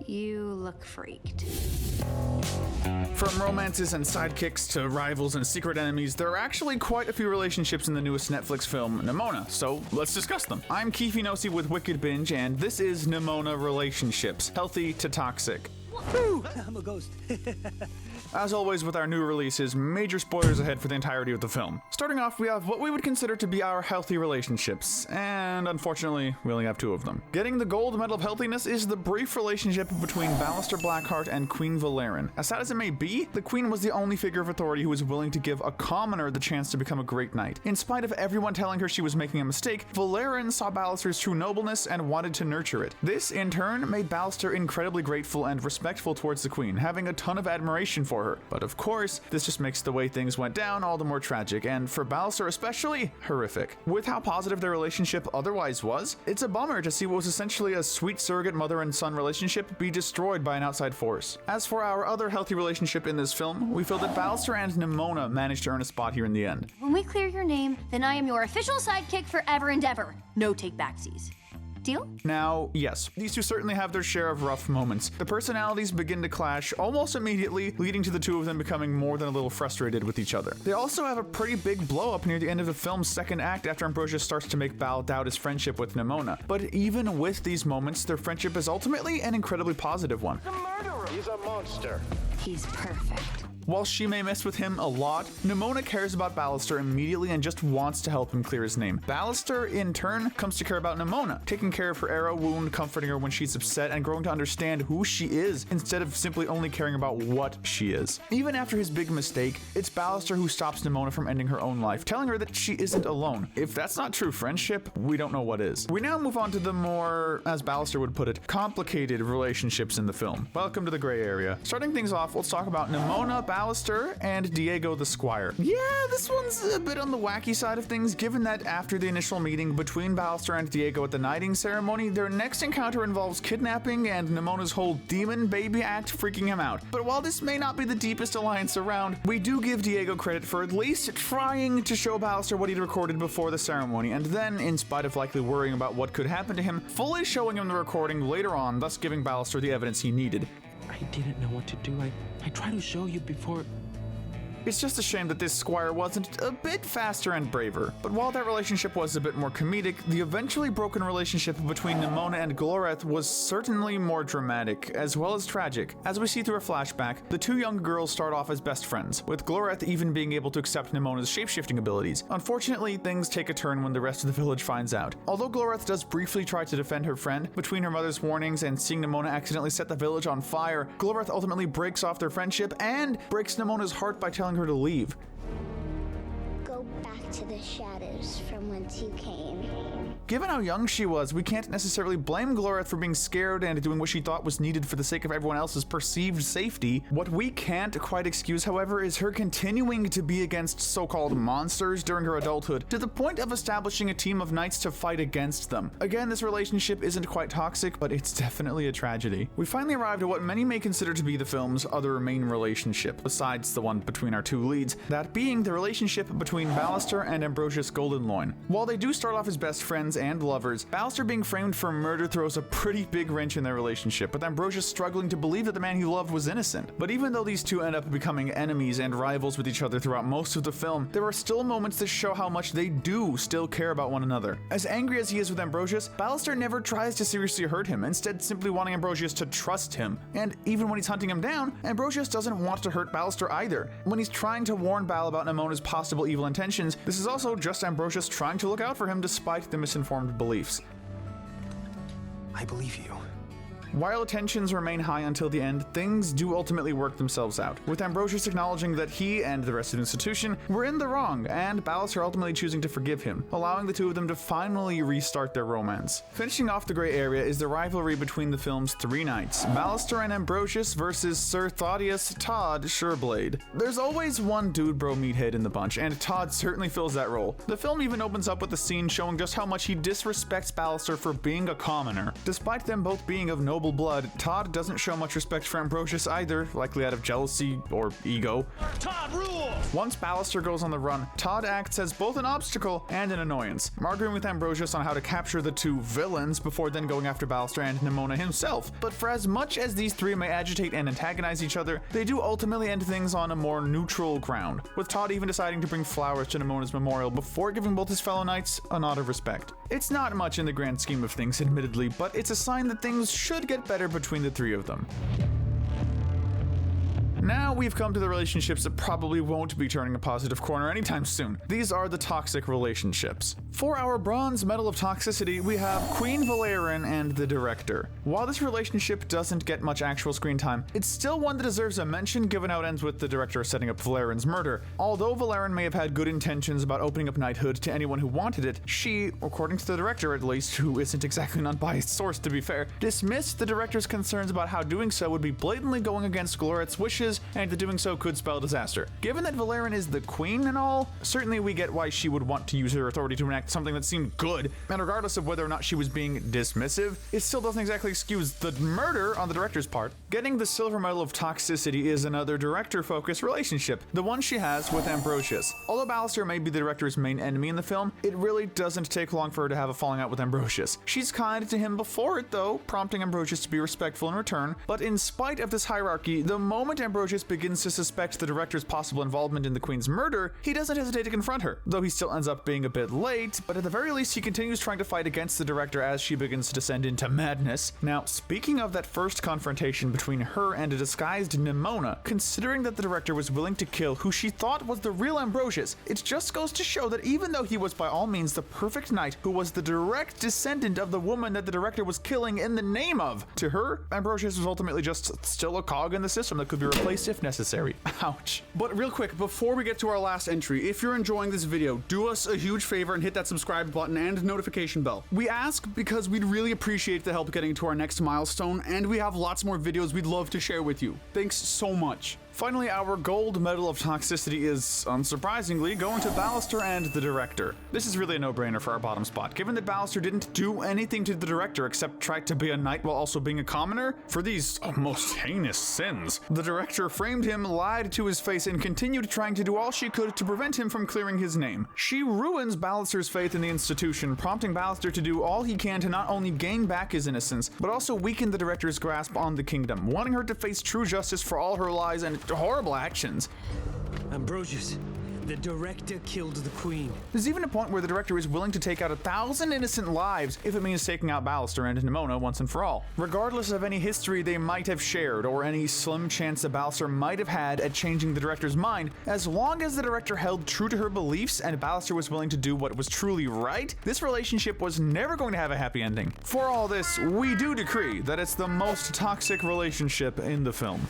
You look freaked. From romances and sidekicks to rivals and secret enemies, there are actually quite a few relationships in the newest Netflix film, Nimona, so let's discuss them. I'm Keefe Nossi with Wicked Binge, and this is Nimona Relationships, Healthy to Toxic. Ooh, I'm a ghost. As always with our new releases, major spoilers ahead for the entirety of the film. Starting off, we have what we would consider to be our healthy relationships, and unfortunately, we only have two of them. Getting the gold medal of healthiness is the brief relationship between Ballister Blackheart and Queen Valeran. As sad as it may be, the Queen was the only figure of authority who was willing to give a commoner the chance to become a great knight. In spite of everyone telling her she was making a mistake, Valeran saw Ballister's true nobleness and wanted to nurture it. This, in turn, made Ballister incredibly grateful and respectful towards the Queen, having a ton of admiration for her. But of course, this just makes the way things went down all the more tragic, and for Ballister especially, horrific. With how positive their relationship otherwise was, it's a bummer to see what was essentially a sweet surrogate mother and son relationship be destroyed by an outside force. As for our other healthy relationship in this film, we feel that Ballister and Nimona managed to earn a spot here in the end. When we clear your name, then I am your official sidekick forever and ever. No take-backsies. Deal? Now, yes, these two certainly have their share of rough moments. The personalities begin to clash almost immediately, leading to the two of them becoming more than a little frustrated with each other. They also have a pretty big blow-up near the end of the film's second act after Ambrosius starts to make Bal doubt his friendship with Nimona. But even with these moments, their friendship is ultimately an incredibly positive one. The murderer! He's a monster. He's perfect. While she may mess with him a lot, Nimona cares about Ballister immediately and just wants to help him clear his name. Ballister, in turn, comes to care about Nimona, taking care of her arrow wound, comforting her when she's upset, and growing to understand who she is instead of simply only caring about what she is. Even after his big mistake, it's Ballister who stops Nimona from ending her own life, telling her that she isn't alone. If that's not true friendship, we don't know what is. We now move on to the more, as Ballister would put it, complicated relationships in the film. Welcome to the gray area. Starting things off, let's talk about Nimona, Ballister, and Diego the Squire. Yeah, this one's a bit on the wacky side of things, given that after the initial meeting between Ballister and Diego at the knighting ceremony, their next encounter involves kidnapping and Nimona's whole demon baby act freaking him out. But while this may not be the deepest alliance around, we do give Diego credit for at least trying to show Ballister what he'd recorded before the ceremony, and then, in spite of likely worrying about what could happen to him, fully showing him the recording later on, thus giving Ballister the evidence he needed. I didn't know what to do. I tried to show you before. It's just a shame that this squire wasn't a bit faster and braver. But while that relationship was a bit more comedic, the eventually broken relationship between Nimona and Gloreth was certainly more dramatic, as well as tragic. As we see through a flashback, the two young girls start off as best friends, with Gloreth even being able to accept Nimona's shapeshifting abilities. Unfortunately, things take a turn when the rest of the village finds out. Although Gloreth does briefly try to defend her friend, between her mother's warnings and seeing Nimona accidentally set the village on fire, Gloreth ultimately breaks off their friendship and breaks Nimona's heart by telling her to leave. Go back to the shadows from whence you came. Given how young she was, we can't necessarily blame Gloreth for being scared and doing what she thought was needed for the sake of everyone else's perceived safety. What we can't quite excuse, however, is her continuing to be against so-called monsters during her adulthood, to the point of establishing a team of knights to fight against them. Again, this relationship isn't quite toxic, but it's definitely a tragedy. We finally arrived at what many may consider to be the film's other main relationship, besides the one between our two leads, that being the relationship between Ballister and Ambrosius Goldenloin. While they do start off as best friends and lovers, Ballister being framed for murder throws a pretty big wrench in their relationship, with Ambrosius struggling to believe that the man he loved was innocent. But even though these two end up becoming enemies and rivals with each other throughout most of the film, there are still moments that show how much they do still care about one another. As angry as he is with Ambrosius, Ballister never tries to seriously hurt him, instead simply wanting Ambrosius to trust him. And even when he's hunting him down, Ambrosius doesn't want to hurt Ballister either. When he's trying to warn Bal about Nimona's possible evil intentions, this is also just Ambrosius trying to look out for him despite the misinformed beliefs. I believe you. While tensions remain high until the end, things do ultimately work themselves out, with Ambrosius acknowledging that he and the rest of the institution were in the wrong, and Ballister ultimately choosing to forgive him, allowing the two of them to finally restart their romance. Finishing off the gray area is the rivalry between the film's three knights, Ballister and Ambrosius versus Sir Thaddeus Todd Sureblade. There's always one dude bro meathead in the bunch, and Todd certainly fills that role. The film even opens up with a scene showing just how much he disrespects Ballister for being a commoner. Despite them both being of noble noble blood, Todd doesn't show much respect for Ambrosius either, likely out of jealousy or ego. Todd rules! Once Ballister goes on the run, Todd acts as both an obstacle and an annoyance, arguing with Ambrosius on how to capture the two villains before then going after Ballister and Nimona himself. But for as much as these three may agitate and antagonize each other, they do ultimately end things on a more neutral ground, with Todd even deciding to bring flowers to Nimona's memorial before giving both his fellow knights a nod of respect. It's not much in the grand scheme of things, admittedly, but it's a sign that things should get better between the three of them. Now we've come to the relationships that probably won't be turning a positive corner anytime soon. These are the toxic relationships. For our bronze medal of toxicity, we have Queen Valerin and the director. While this relationship doesn't get much actual screen time, it's still one that deserves a mention given how it ends with the director setting up Valerin's murder. Although Valerin may have had good intentions about opening up knighthood to anyone who wanted it, she, according to the director at least, who isn't exactly an unbiased source to be fair, dismissed the director's concerns about how doing so would be blatantly going against Gloret's wishes and that doing so could spell disaster. Given that Valerin is the queen and all, certainly we get why she would want to use her authority to enact something that seemed good, and regardless of whether or not she was being dismissive, it still doesn't exactly excuse the murder on the director's part. Getting the silver medal of toxicity is another director-focused relationship, the one she has with Ambrosius. Although Ballister may be the director's main enemy in the film, it really doesn't take long for her to have a falling out with Ambrosius. She's kind to him before it though, prompting Ambrosius to be respectful in return, but in spite of this hierarchy, the moment Ambrosius begins to suspect the director's possible involvement in the queen's murder, he doesn't hesitate to confront her, though he still ends up being a bit late, but at the very least he continues trying to fight against the director as she begins to descend into madness. Now, speaking of that first confrontation between her and a disguised Nimona, considering that the director was willing to kill who she thought was the real Ambrosius, it just goes to show that even though he was by all means the perfect knight who was the direct descendant of the woman that the director was killing in the name of, to her, Ambrosius was ultimately just still a cog in the system that could be replaced if necessary. Ouch. But real quick, before we get to our last entry, if you're enjoying this video, do us a huge favor and hit that subscribe button and notification bell. We ask because we'd really appreciate the help getting to our next milestone, and we have lots more videos we'd love to share with you. Thanks so much. Finally, our gold medal of toxicity is, unsurprisingly, going to Ballister and the director. This is really a no-brainer for our bottom spot, given that Ballister didn't do anything to the director except try to be a knight while also being a commoner. For these most heinous sins, the director framed him, lied to his face, and continued trying to do all she could to prevent him from clearing his name. She ruins Ballister's faith in the institution, prompting Ballister to do all he can to not only gain back his innocence, but also weaken the director's grasp on the kingdom, wanting her to face true justice for all her lies and horrible actions. Ambrosius, the director killed the queen. There's even a point where the director is willing to take out 1,000 innocent lives if it means taking out Ballister and Nimona once and for all. Regardless of any history they might have shared or any slim chance that Ballister might have had at changing the director's mind, as long as the director held true to her beliefs and Ballister was willing to do what was truly right, this relationship was never going to have a happy ending. For all this, we do decree that it's the most toxic relationship in the film.